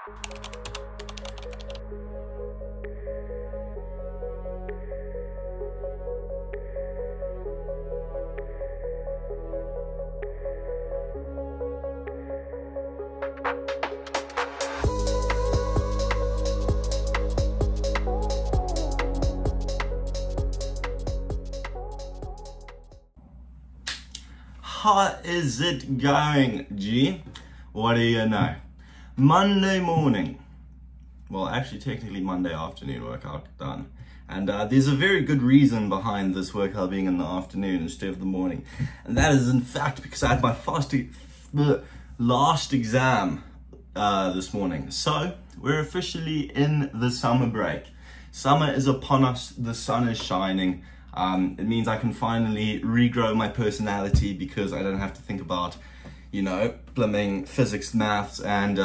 How is it going, G? What do you know? Monday morning. Well, actually, technically Monday afternoon workout done. And there's a very good reason behind this workout being in the afternoon instead of the morning. And that is, in fact, because I had my last exam this morning. So, we're officially in the summer break. Summer is upon us, the sun is shining. It means I can finally regrow my personality because I don't have to think about, you know, blimming physics, maths, and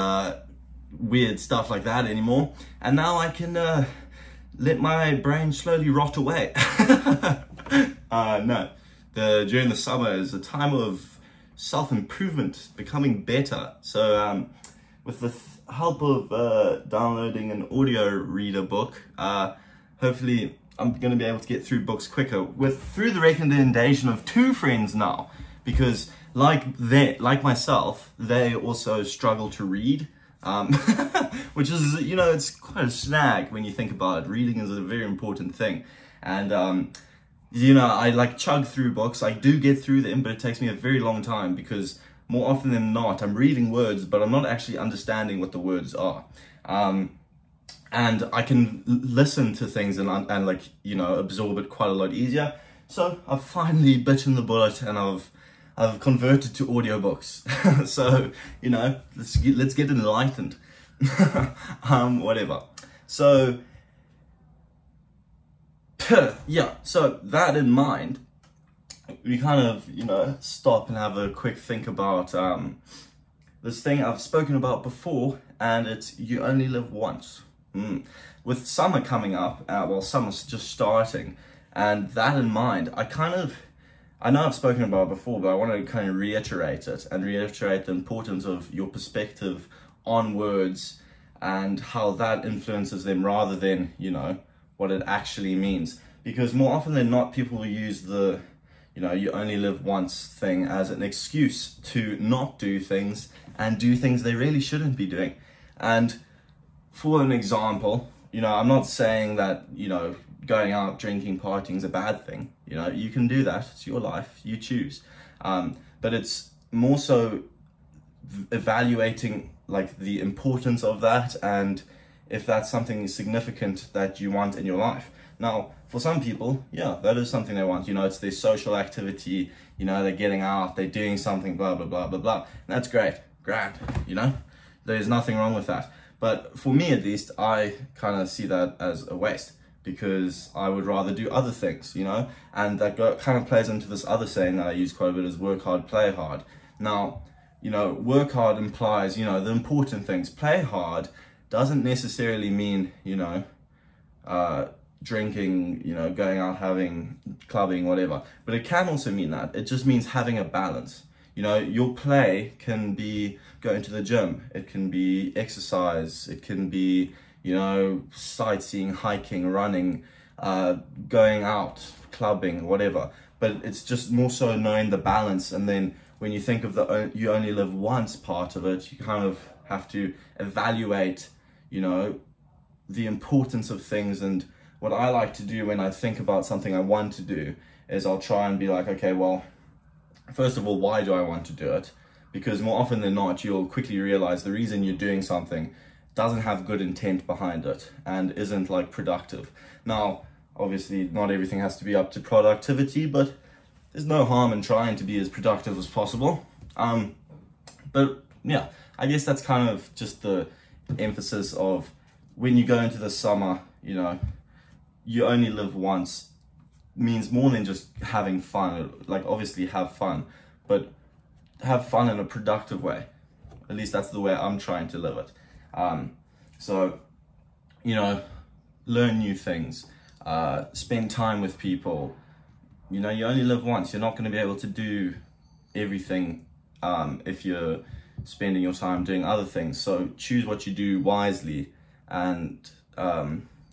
weird stuff like that anymore. And now I can let my brain slowly rot away. No, during the summer is a time of self-improvement, becoming better. So with the help of downloading an audio reader book, hopefully I'm going to be able to get through books quicker through the recommendation of two friends now, because like myself, they also struggle to read, which is, you know, it's quite a snag when you think about it. Reading is a very important thing, and you know, I like chug through books. I do get through them, but it takes me a very long time because more often than not, I'm reading words, but I'm not actually understanding what the words are. And I can listen to things and like, you know, absorb it quite a lot easier. So I've finally bitten the bullet and I've converted to audiobooks. So, you know, let's get enlightened. Whatever. So, yeah, so that in mind, we kind of, you know, stop and have a quick think about this thing I've spoken about before, and it's you only live once. With summer coming up, well, summer's just starting, and that in mind, I know I've spoken about it before, but I want to kind of reiterate it and reiterate the importance of your perspective on words and how that influences them rather than, you know, what it actually means. Because more often than not, people will use the, you know, you only live once thing as an excuse to not do things and do things they really shouldn't be doing. And for an example, you know, I'm not saying that, you know, going out, drinking, partying is a bad thing. You know, you can do that. It's your life. You choose. But it's more so evaluating, like, the importance of that and if that's something significant that you want in your life. Now, for some people, yeah, that is something they want. You know, it's their social activity. You know, they're getting out, they're doing something, blah, blah, blah, blah, blah. And that's great. Grand, you know? There's nothing wrong with that. But for me, at least, I kind of see that as a waste because I would rather do other things, you know? And that kind of plays into this other saying that I use quite a bit is work hard, play hard. Now, you know, work hard implies, you know, the important things. Play hard doesn't necessarily mean, you know, drinking, you know, going out, having, clubbing, whatever. But it can also mean that. It just means having a balance. You know, your play can be going to the gym, it can be exercise, it can be, you know, sightseeing, hiking, running, going out, clubbing, whatever. But it's just more so knowing the balance. And then when you think of the you only live once part of it, you kind of have to evaluate, you know, the importance of things. And what I like to do when I think about something I want to do is I'll try and be like, okay, well, first of all, why do I want to do it? Because more often than not, you'll quickly realize the reason you're doing something doesn't have good intent behind it and isn't like productive. Now, obviously, not everything has to be up to productivity, but there's no harm in trying to be as productive as possible. But yeah, I guess that's kind of just the emphasis of when you go into the summer, you know, you only live once means more than just having fun. Like, obviously have fun, but have fun in a productive way. At least that's the way I'm trying to live it. So, you know, learn new things, spend time with people. You know, you only live once. You're not going to be able to do everything if you're, spending your time doing other things. So choose what you do wisely, and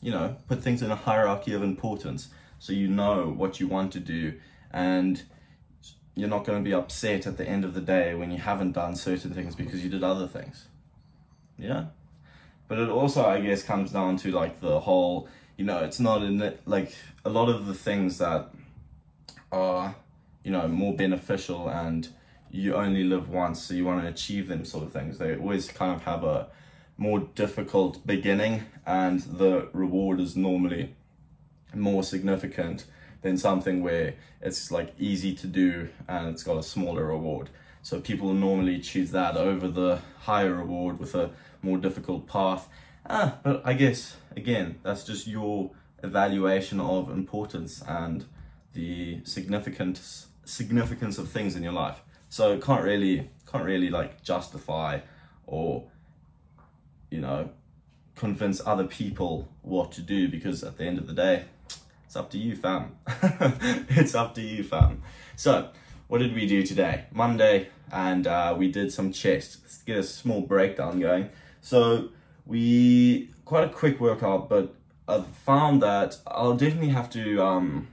you know, put things in a hierarchy of importance so you know what you want to do, and you're not going to be upset at the end of the day when you haven't done certain things because you did other things. Yeah. But it also, I guess, comes down to like the whole, you know, it's not in it, like a lot of the things that are, you know, more beneficial and you only live once, so you want to achieve them sort of things, they always kind of have a more difficult beginning, and the reward is normally more significant than something where it's like easy to do and it's got a smaller reward. So people normally choose that over the higher reward with a more difficult path. But I guess, again, that's just your evaluation of importance and the significance of things in your life. So can't really like justify or, you know, convince other people what to do, because at the end of the day, it's up to you, fam. It's up to you, fam. So what did we do today? Monday, and we did some chest. Let's get a small breakdown going. So quite a quick workout, but I've found that I'll definitely have to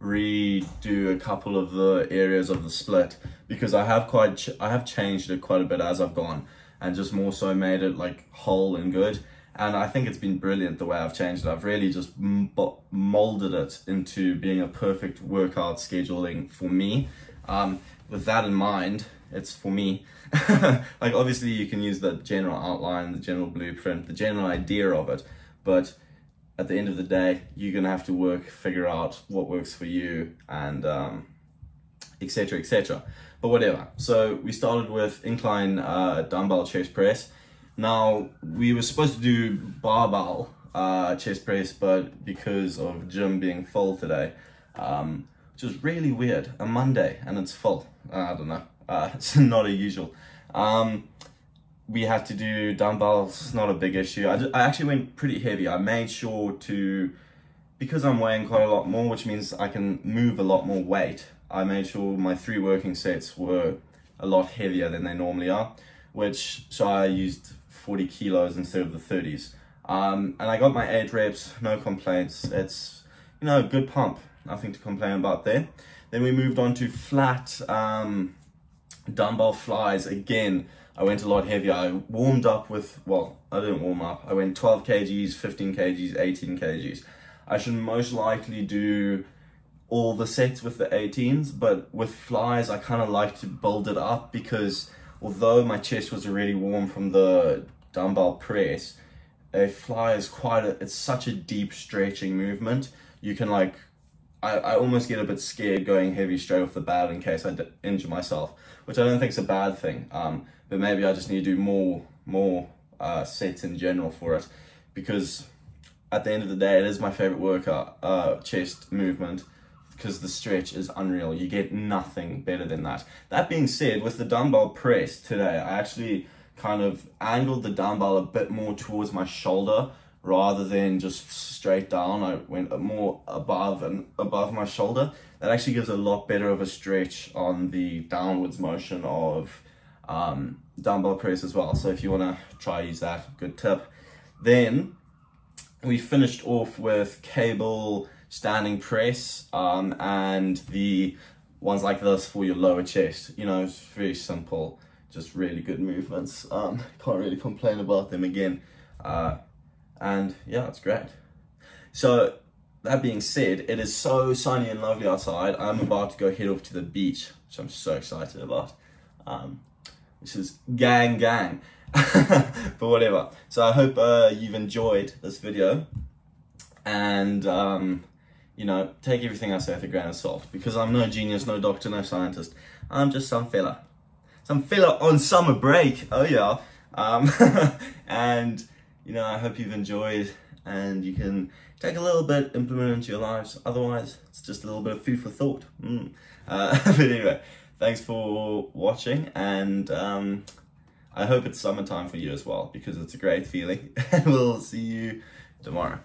redo a couple of the areas of the split, because I have changed it quite a bit as I've gone, and just more so made it like whole and good. And I think it's been brilliant the way I've changed it. I've really just molded it into being a perfect workout scheduling for me. With that in mind, it's for me. Like obviously you can use the general outline, the general blueprint, the general idea of it, but at the end of the day, you're gonna have to figure out what works for you, and etc, etc. But whatever. So we started with incline dumbbell chest press. Now we were supposed to do barbell chest press, but because of gym being full today, which is really weird, a Monday and it's full. I don't know. It's not a usual. We had to do dumbbells, not a big issue. I actually went pretty heavy. I made sure to, because I'm weighing quite a lot more, which means I can move a lot more weight, I made sure my 3 working sets were a lot heavier than they normally are, so I used 40 kilos instead of the 30s. And I got my 8 reps, no complaints. It's, you know, a good pump, nothing to complain about there. Then we moved on to flat dumbbell flies. Again, I went a lot heavier. I warmed up with, well, I didn't warm up. I went 12 kgs, 15 kgs, 18 kgs. I should most likely do all the sets with the 18s, but with flies, I kind of like to build it up, because although my chest was already warm from the dumbbell press, a fly is it's such a deep stretching movement. You can like, I almost get a bit scared going heavy straight off the bat in case I injure myself, which I don't think is a bad thing. But maybe I just need to do more sets in general for it, because at the end of the day, it is my favorite workout, chest movement, because the stretch is unreal. You get nothing better than that. That being said, with the dumbbell press today, I actually kind of angled the dumbbell a bit more towards my shoulder rather than just straight down. I went more above my shoulder. That actually gives a lot better of a stretch on the downwards motion of dumbbell press as well. So if you want to try use that, good tip. Then we finished off with cable standing press, and the ones like this for your lower chest. You know, it's very simple, just really good movements. Can't really complain about them again. And yeah, it's great. So that being said, it is so sunny and lovely outside. I'm about to go head off to the beach, which I'm so excited about. Which is gang. But whatever. So I hope you've enjoyed this video, and you know, take everything I say with a grain of salt, because I'm no genius, no doctor, no scientist. I'm just some fella on summer break. Oh yeah. And you know, I hope you've enjoyed, and you can take a little bit, implement it into your lives. Otherwise, it's just a little bit of food for thought. But anyway, thanks for watching, and I hope it's summertime for you as well, because it's a great feeling. And we'll see you tomorrow.